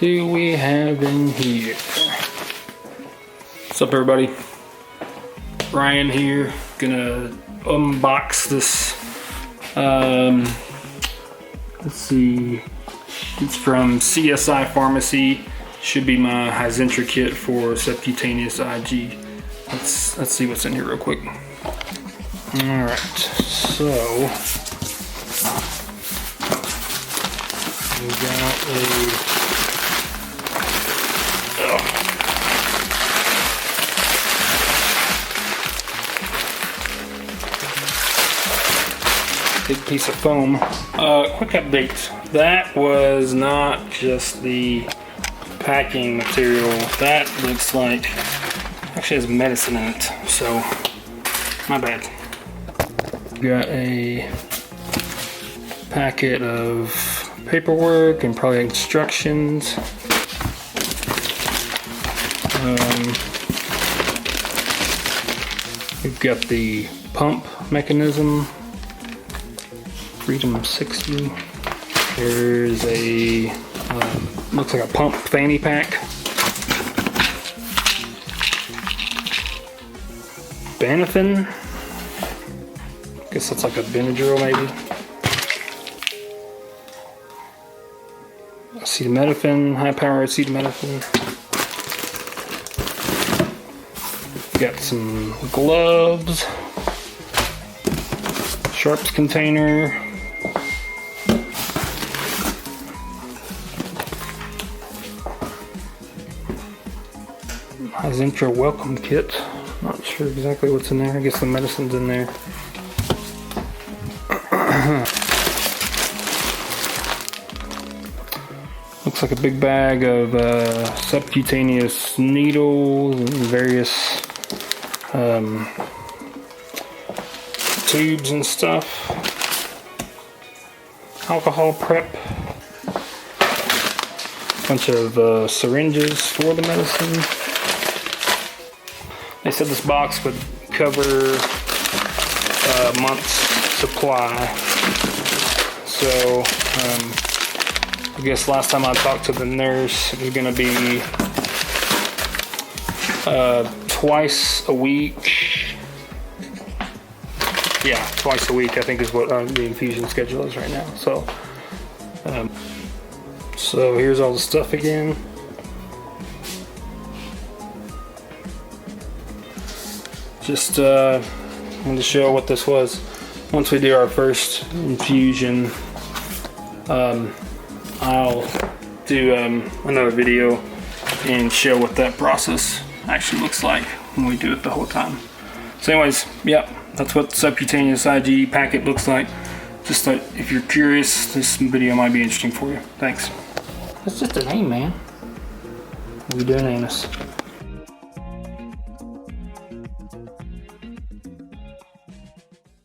do we have in here? What's up, everybody? Ryan here. Gonna unbox this. Let's see. It's from CSI Pharmacy. Should be my Hizentra kit for subcutaneous IG. Let's see what's in here real quick. All right. So we got big piece of foam. Quick update. That was not just the packing material. That looks like actually has medicine in it. So my bad. Got a packet of paperwork and probably instructions. We've got the pump mechanism. Freedom 60. There's a looks like a pump fanny pack. Banafin. Guess that's like a Benadryl maybe. Acetaminophen, high power acetaminophen. Got some gloves. Sharps container. Hizentra welcome kit. Not sure exactly what's in there. I guess the medicine's in there. Looks like a big bag of subcutaneous needles and various tubes and stuff. Alcohol prep. Bunch of syringes for the medicine. They said this box would cover a month's supply. So I guess last time I talked to the nurse, it was going to be twice a week. Yeah, twice a week I think is what the infusion schedule is right now. So here's all the stuff again. Just wanted to show what this was. Once we do our first infusion, I'll do another video and show what that process actually looks like when we do it the whole time. So anyways, yeah, that's what subcutaneous IG packet looks like. Just like, if you're curious, this video might be interesting for you. Thanks. That's just a name, man. What are you doing, Amos?